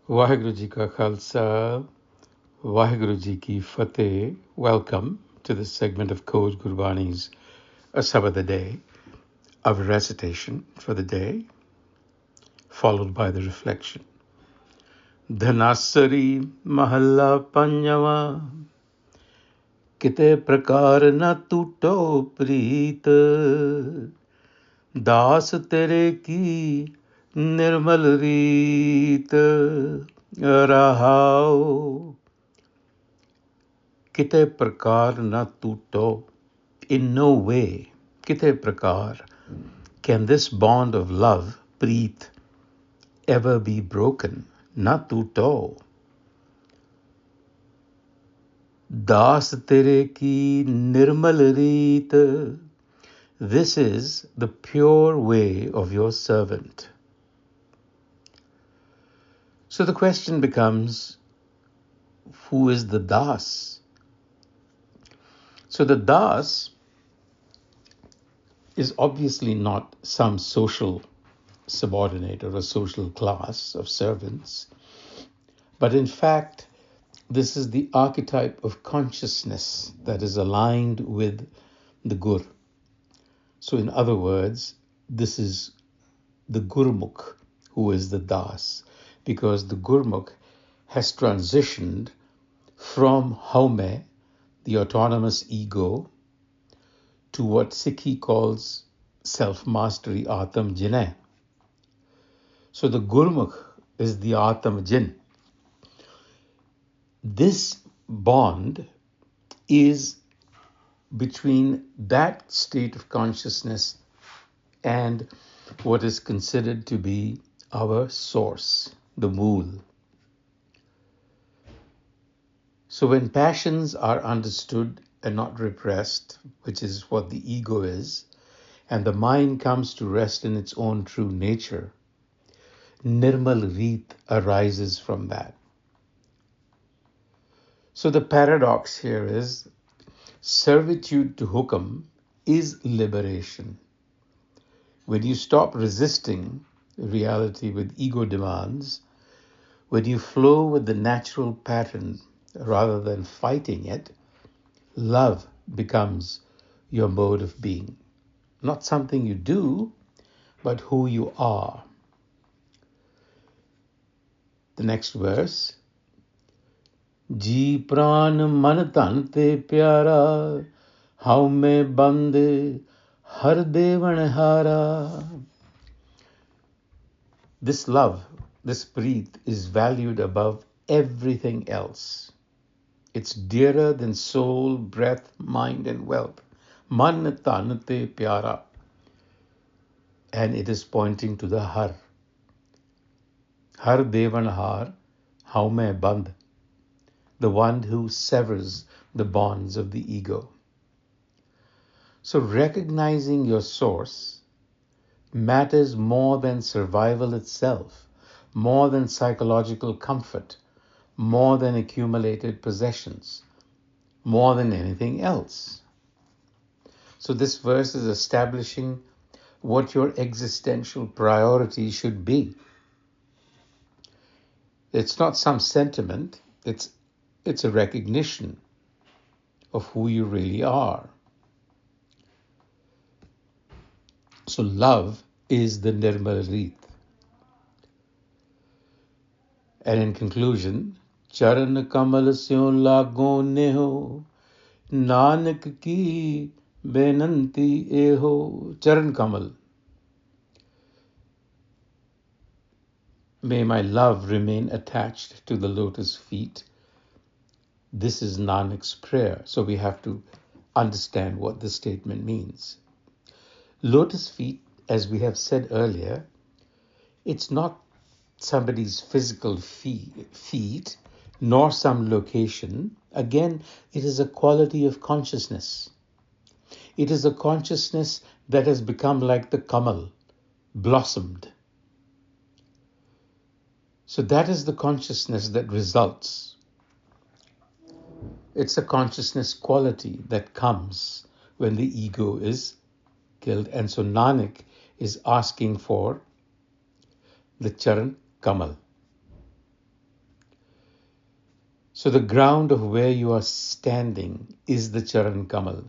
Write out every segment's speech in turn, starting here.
Waheguru Ji Ka Khalsa, Waheguru Ji Ki Fateh. Welcome to this segment of Coach Gurbani's a-sabad-a-day, of recitation for the day, followed by the reflection. Dhanasari Mahalla Panjava, Kitai Prakar na Tutau Preet, Das tere ki nirmal reet, Rahao. Kitai Prakar na Tutau. In no way, Kitai Prakar, can this bond of love, preet, ever be broken. Na Tutau. Das tere ki nirmal reet. This is the pure way of your servant. So the question becomes, who is the Das? So the Das is obviously not some social subordinate or a social class of servants, but in fact, this is the archetype of consciousness that is aligned with the Gur. So in other words, this is the Gurmukh who is the Das, because the Gurmukh has transitioned from Haume, the autonomous ego, to what Sikhi calls self-mastery, Atam Jinai. So the Gurmukh is the Atam Jin. This bond is between that state of consciousness and what is considered to be our source, the Mool. So when passions are understood and not repressed, which is what the ego is, and the mind comes to rest in its own true nature, Nirmal Reet arises from that. So the paradox here is servitude to hukam is liberation. When you stop resisting reality with ego demands, when you flow with the natural pattern rather than fighting it, love becomes your mode of being. Not something you do, but who you are. The next verse. जी प्राण मन तन ते प्यारा how में बंद हर देवन हारा. This love, this preet, is valued above everything else. It's dearer than soul, breath, mind, and wealth. Man tan te pyara. And it is pointing to the Har. Har devan har, how mein band. The one who severs the bonds of the ego. So recognizing your source matters more than survival itself, more than psychological comfort, more than accumulated possessions, more than anything else. So this verse is establishing what your existential priority should be. It's not some sentiment, it's a recognition of who you really are. So love is the Nirmal Reet. And in conclusion, Charan Kamal Syo Lago Neho, Nanak Ki Benanti Eho. Charan Kamal. May my love remain attached to the lotus feet. This is Nanak's prayer. So we have to understand what this statement means. Lotus feet, as we have said earlier, it's not somebody's physical feet, nor some location. Again, it is a quality of consciousness. It is a consciousness that has become like the kamal, blossomed. So that is the consciousness that results. It's a consciousness quality that comes when the ego is killed. And so Nanak is asking for the Charan Kamal. So the ground of where you are standing is the Charan Kamal.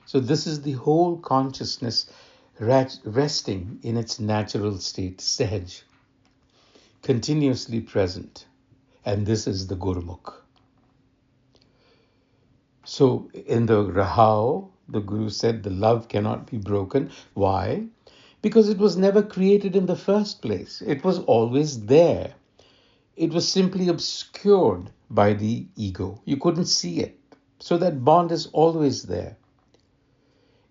So this is the whole consciousness resting in its natural state, Sahaj, continuously present. And this is the Gurmukh. So in the Rahao, the Guru said the love cannot be broken. Why? Because it was never created in the first place. It was always there. It was simply obscured by the ego. You couldn't see it. So that bond is always there.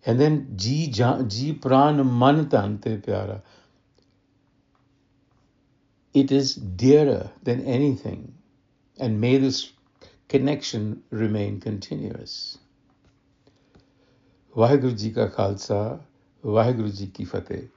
And then ji pran man tan te pyara. It is dearer than anything. And may this connection remain continuous. Vaheguru Ji ka Khalsa, Vaheguru Ji ki Fateh.